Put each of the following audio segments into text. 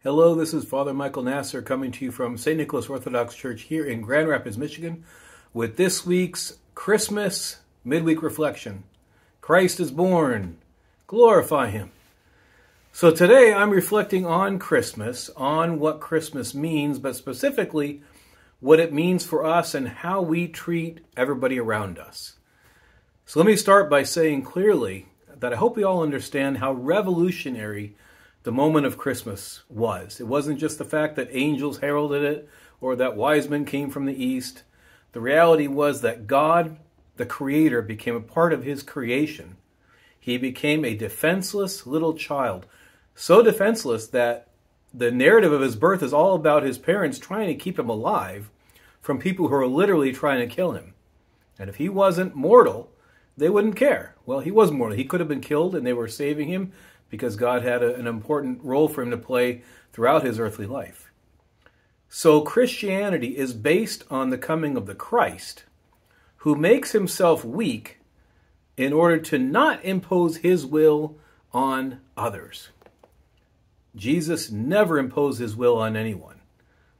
Hello, this is Father Michael Nasser coming to you from St. Nicholas Orthodox Church here in Grand Rapids, Michigan, with this week's Christmas midweek reflection. Christ is born. Glorify Him. So today I'm reflecting on Christmas, on what Christmas means, but specifically what it means for us and how we treat everybody around us. So let me start by saying clearly that I hope we all understand how revolutionary the moment of Christmas was. It wasn't just the fact that angels heralded it or that wise men came from the east. The reality was that God, the Creator, became a part of His creation. He became a defenseless little child, so defenseless that the narrative of His birth is all about His parents trying to keep Him alive from people who are literally trying to kill Him. And if He wasn't mortal, they wouldn't care. Well, He was mortal. He could have been killed and they were saving Him because God had an important role for Him to play throughout His earthly life. So Christianity is based on the coming of the Christ, who makes Himself weak in order to not impose His will on others. Jesus never imposed His will on anyone.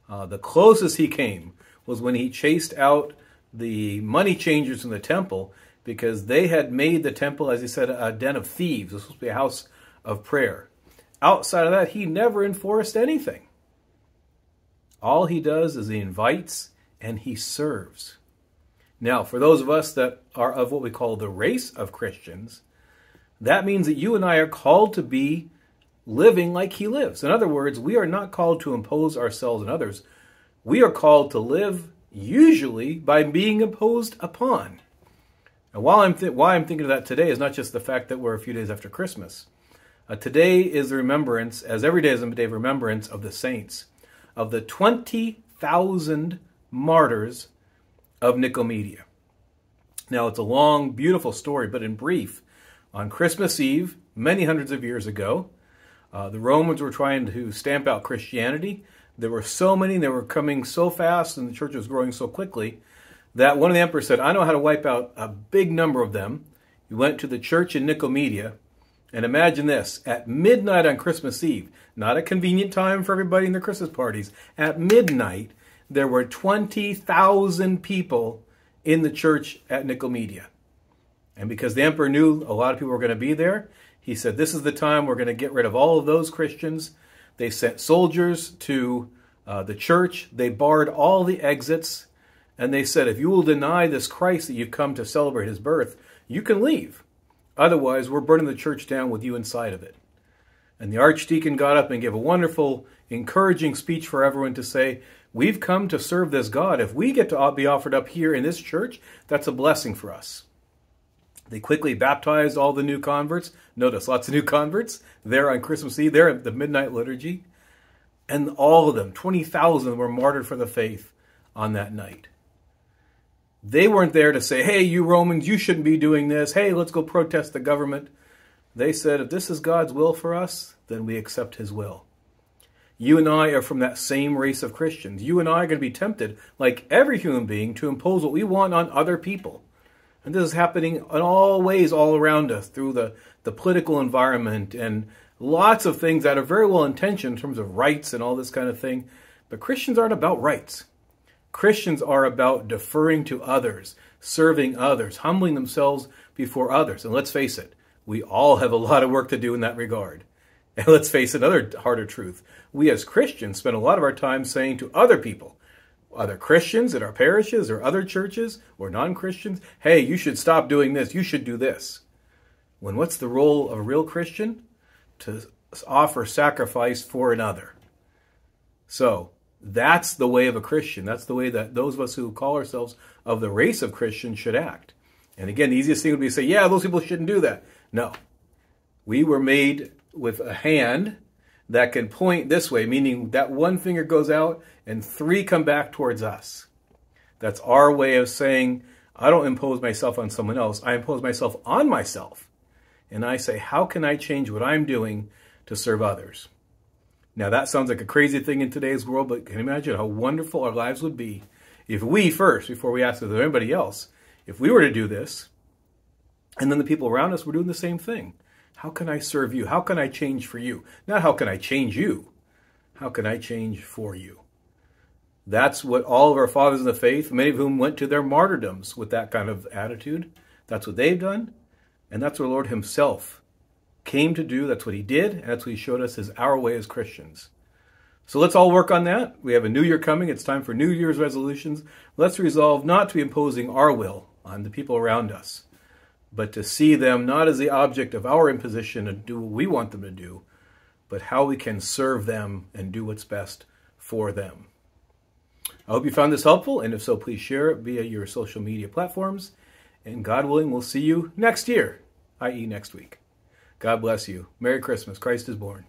The closest He came was when He chased out the money changers in the temple because they had made the temple, as He said, a den of thieves. This was supposed to be a house of prayer. Outside of that, He never enforced anything. All He does is He invites and He serves. Now, for those of us that are of what we call the race of Christians, that means that you and I are called to be living like He lives. In other words, we are not called to impose ourselves on others. We are called to live usually by being imposed upon. And why I'm thinking of that today is not just the fact that we're a few days after Christmas. Today is the remembrance, as every day is a day of remembrance of the saints, of the 20,000 martyrs of Nicomedia. Now, it's a long, beautiful story, but in brief, on Christmas Eve, many hundreds of years ago, the Romans were trying to stamp out Christianity. There were so many, they were coming so fast, and the church was growing so quickly, that one of the emperors said, I know how to wipe out a big number of them. He went to the church in Nicomedia. And imagine this, at midnight on Christmas Eve, not a convenient time for everybody in their Christmas parties, at midnight, there were 20,000 people in the church at Nicomedia. And because the emperor knew a lot of people were going to be there, he said, this is the time we're going to get rid of all of those Christians. They sent soldiers to the church. They barred all the exits. And they said, if you will deny this Christ that you've come to celebrate His birth, you can leave. Otherwise, we're burning the church down with you inside of it. And the archdeacon got up and gave a wonderful, encouraging speech for everyone to say, we've come to serve this God. If we get to be offered up here in this church, that's a blessing for us. They quickly baptized all the new converts. Notice, lots of new converts there on Christmas Eve, there at the midnight liturgy. And all of them, 20,000, were martyred for the faith on that night. They weren't there to say, hey, you Romans, you shouldn't be doing this. Hey, let's go protest the government. They said, if this is God's will for us, then we accept His will. You and I are from that same race of Christians. You and I are going to be tempted, like every human being, to impose what we want on other people. And this is happening in all ways all around us, through the political environment and lots of things that are very well intentioned in terms of rights and all this kind of thing. But Christians aren't about rights. Christians are about deferring to others, serving others, humbling themselves before others. And let's face it, we all have a lot of work to do in that regard. And let's face another harder truth. We as Christians spend a lot of our time saying to other people, other Christians in our parishes or other churches or non-Christians, hey, you should stop doing this, you should do this. When what's the role of a real Christian? To offer sacrifice for another. So, that's the way of a Christian. That's the way that those of us who call ourselves of the race of Christians should act. And again, the easiest thing would be to say, yeah, those people shouldn't do that. No. We were made with a hand that can point this way, meaning that one finger goes out and 3 come back towards us. That's our way of saying, I don't impose myself on someone else. I impose myself on myself. And I say, how can I change what I'm doing to serve others? Now, that sounds like a crazy thing in today's world, but can you imagine how wonderful our lives would be if we first, before we ask if there's anybody else, if we were to do this, and then the people around us were doing the same thing. How can I serve you? How can I change for you? Not how can I change you? How can I change for you? That's what all of our fathers in the faith, many of whom went to their martyrdoms with that kind of attitude. That's what they've done. And that's what the Lord himself came to do. That's what he did. And that's what he showed us as our way as Christians. So let's all work on that. We have a new year coming. It's time for New Year's resolutions. Let's resolve not to be imposing our will on the people around us, but to see them not as the object of our imposition and do what we want them to do, but how we can serve them and do what's best for them. I hope you found this helpful, and if so, please share it via your social media platforms. And God willing, we'll see you next year, i.e. next week. God bless you. Merry Christmas. Christ is born.